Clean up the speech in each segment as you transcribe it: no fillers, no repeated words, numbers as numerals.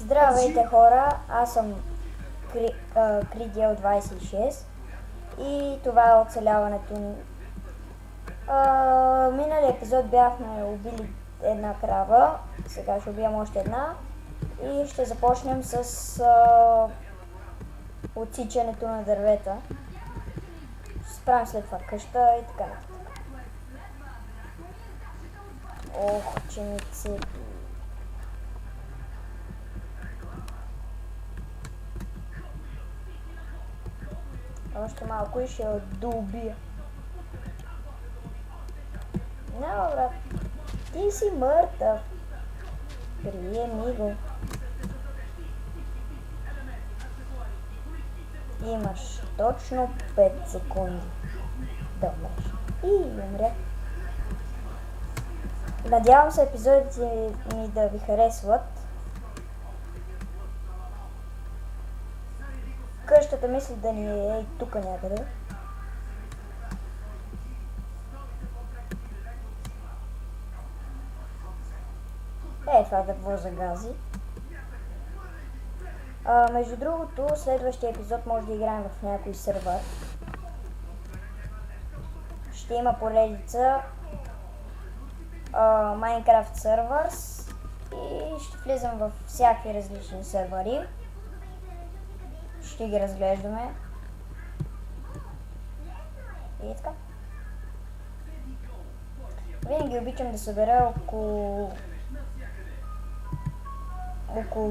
Здравейте хора, аз съм Кридел 26 и това е оцеляването ни. Миналия епизод бяхме убили една крава, сега ще убием още една и ще започнем с отсичането на дървета. Ще справим след това къща и така нататък. Ох, че ми цепи. Още малко и ще доубия. Не, брат. Ти си мъртъв. Приеми го. Имаш точно 5 секунди да умреш. И умря. Надявам се епизодите ми да ви харесват. Къщата мисля да ни е тук някъде. Това дърво за гази. Между другото, следващия епизод може да играем в някой сървър. Ще има поредица Minecraft Servers и ще влизам в всякакви различни сървъри. Ще ги разглеждаме. И така. Винаги обичам да събера около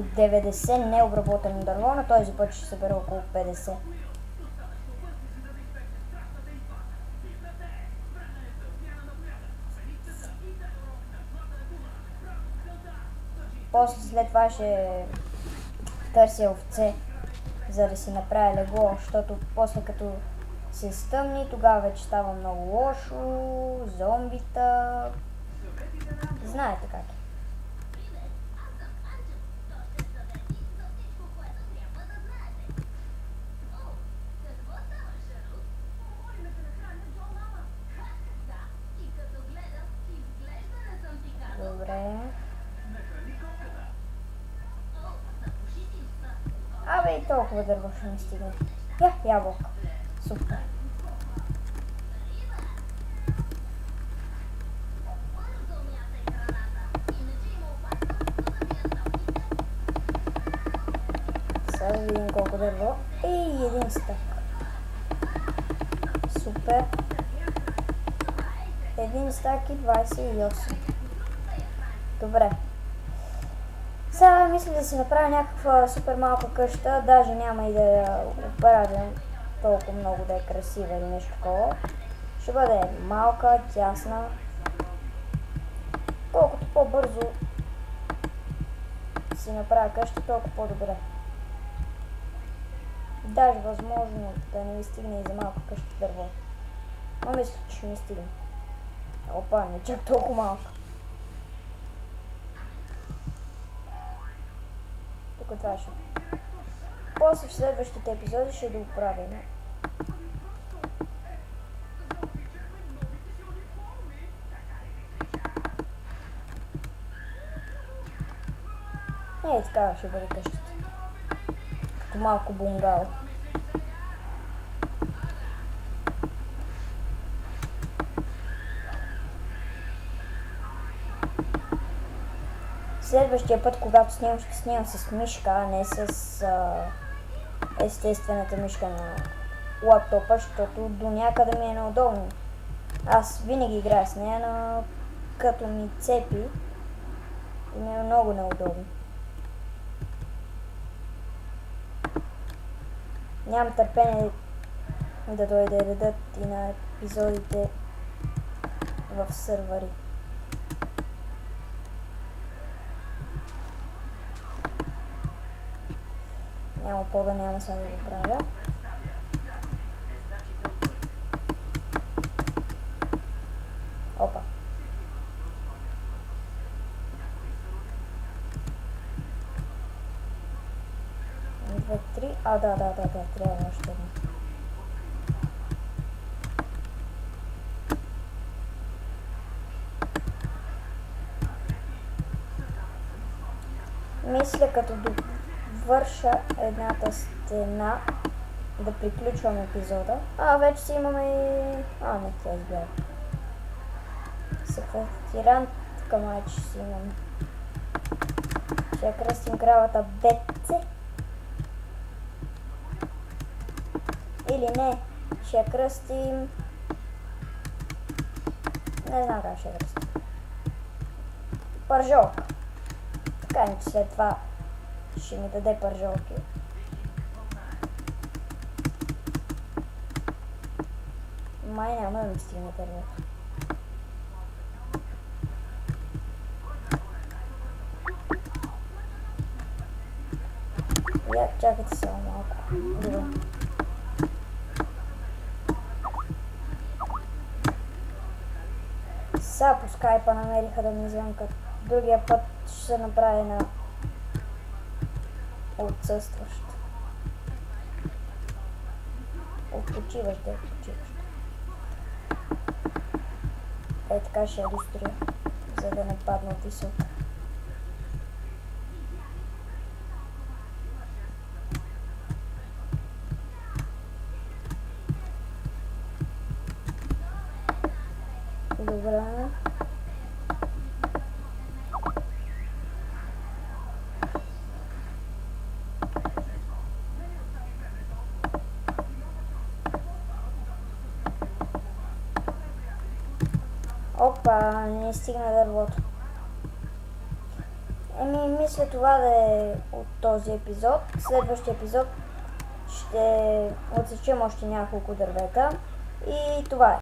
90 необработено дърво, на този път ще събера около 50. После след това ще търся овце, за да си направя легло, защото после като се стъмни, тогава вече става много лошо, зомбита, знаете как е. Добре. Абе и толкова дърво ще ми стигне. Ябълка. Супер. Сега да видим колко дърво. И един стък. Супер. Един стак и 28. Добре. Сега мисля да си направя някаква супер малка къща, даже няма и да я оправям толкова много да е красива или нещо такова. Ще бъде малка, тясна. Колкото по-бързо си направя къща, толкова по-добре. Даже възможно да не ми стигне и за малка къща дърво. Но мисля, че ще ми стигне. Опа, не чак толкова малка. Тук това ще. После в следващите епизоди ще го правим. Така ще бъде къщата. Като малко бунгало. Следващия път, когато снимам, ще снимам с мишка, а не с естествената мишка на лаптопа, защото до някъде ми е неудобно. Аз винаги играя с нея, но като ми цепи и ми е много неудобно. Нямам търпение да дойде редът и на епизодите в сървъри. Няма пода, няма сега да го правя. Опа. Две, три. Да, трябва още една. Мисля Мисля, като довърша едната стена, да приключвам епизода. Вече си имаме и... не, тя избяга. Секвестирантка майче си имаме. Ще я кръстим кравата Бетце. Или не, ще я кръстим... Не знам как ще я кръстим. Пържолка. Така не, че след това ще ми даде пържолки. Май няма да ми стигне първата. Чакайте само малко. Добре. Сега по скайпа намериха да ми звънкат. Другия път ще се направи на отсъстващ. Отпочиващ. Така ще я достроя, за да не падна от висока. Добре. Опа, не стигна дървото. Мисля това да е от този епизод. Следващия епизод ще отсечем още няколко дървета. И това е.